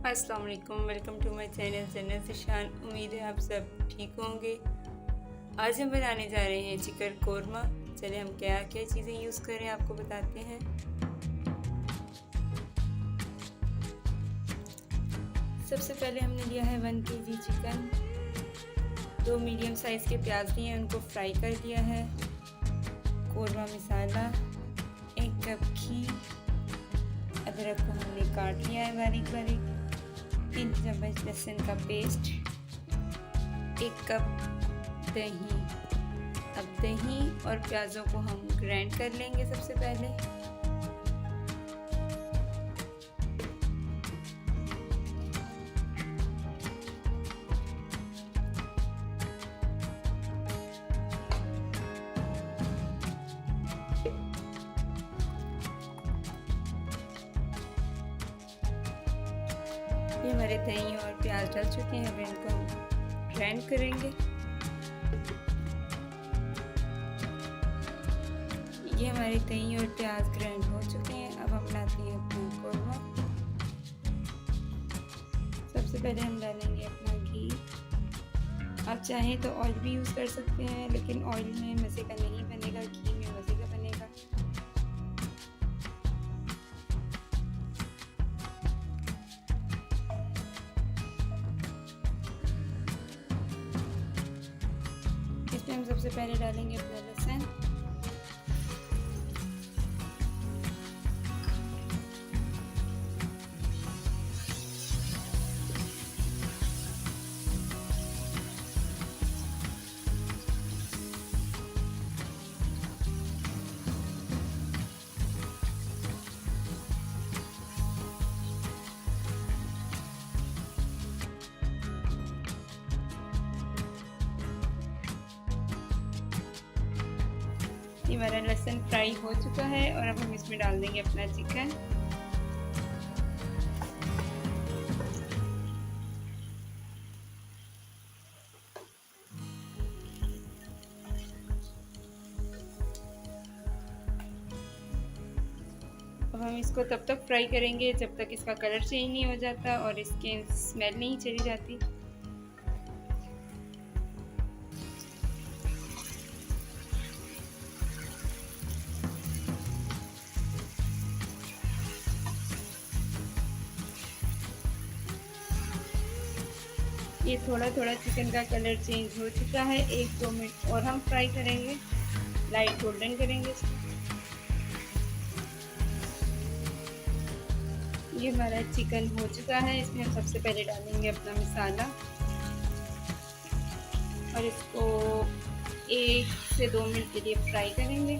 अस्सलाम वालेकुम, welcome to my channel जन्नत ज़िशान। उम्मीद है आप सब ठीक होंगे। आज हम बनाने जा रहे हैं चिकन कोरमा। चलिए हम क्या क्या चीज़ें यूज़ करें आपको बताते हैं। सबसे पहले हमने लिया है 1 kg चिकन, 2 मीडियम साइज़ के प्याज लिए हैं, उनको फ्राई कर लिया है। कोरमा मसाला, 1 कप घी, अदरक को हमने काट लिया है बारीक बारीक, 3 चम्मच लहसुन का पेस्ट, 1 कप दही। अब दही और प्याज़ों को हम ग्राइंड कर लेंगे सबसे पहले। ये हमारे दही और प्याज डल चुके हैं, अब इनको हम ग्राइंड करेंगे। ये हमारे दही और प्याज ग्राइंड हो चुके हैं। अब हम बनाते हैं अपना कोरमा। सबसे पहले हम डालेंगे अपना घी। आप चाहें तो ऑयल भी यूज़ कर सकते हैं, लेकिन ऑयल में मज़े का नहीं बनेगा, घी में मज़े का बनेगा। इसमें हम सबसे पहले डालेंगे अपना लहसुन, ये हमारा लहसुन फ्राई हो चुका है और अब हम इसमें डाल देंगे अपना चिकन। अब हम इसको तब तक फ्राई करेंगे जब तक इसका कलर चेंज नहीं हो जाता और इसकी स्मेल नहीं चली जाती। ये थोड़ा थोड़ा चिकन का कलर चेंज हो चुका है। 1-2 मिनट और हम फ्राई करेंगे, लाइट गोल्डन करेंगे इसको। ये हमारा चिकन हो चुका है। इसमें हम सबसे पहले डालेंगे अपना मसाला और इसको 1 से 2 मिनट के लिए फ्राई करेंगे।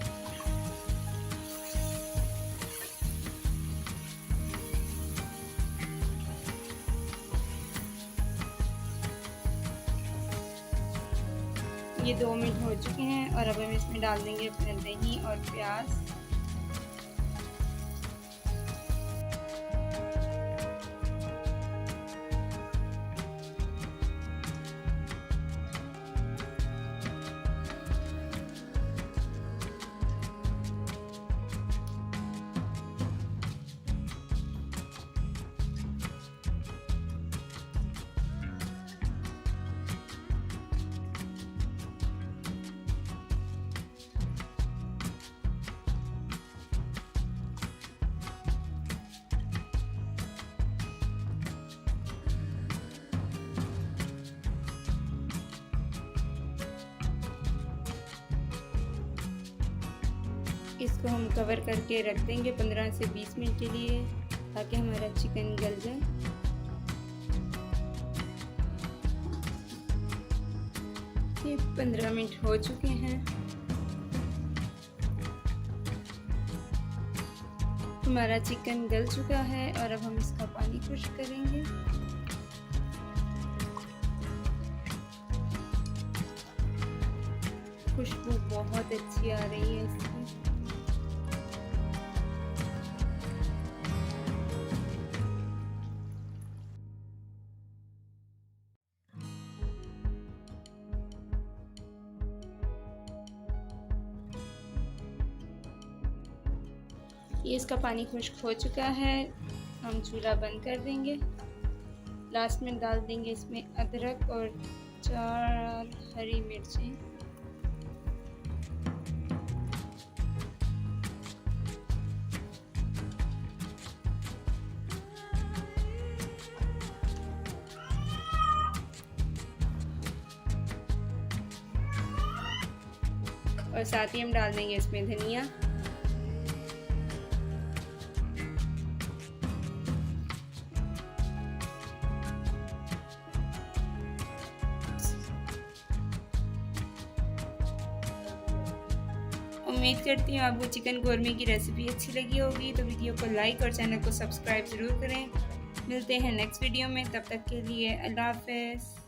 ये 2 मिनट हो चुके हैं और अब हम इसमें डाल देंगे अपना दही और प्याज। इसको हम कवर करके रख देंगे 15 से 20 मिनट के लिए, ताकि हमारा चिकन गल जाए। ये 15 मिनट हो चुके हैं। हमारा चिकन गल चुका है और अब हम इसका पानी खुश्क करेंगे। खुशबू बहुत अच्छी आ रही है इसकी। ये इसका पानी खुश्क हो चुका है, हम चूल्हा बंद कर देंगे। लास्ट में डाल देंगे इसमें अदरक और 4 हरी मिर्ची। और साथ ही हम डाल देंगे इसमें धनिया। उम्मीद करती हूँ आपको चिकन कौरमे की रेसिपी अच्छी लगी होगी, तो वीडियो को लाइक और चैनल को सब्सक्राइब ज़रूर करें। मिलते हैं नेक्स्ट वीडियो में, तब तक के लिए अल्लाह हाफ़िज़।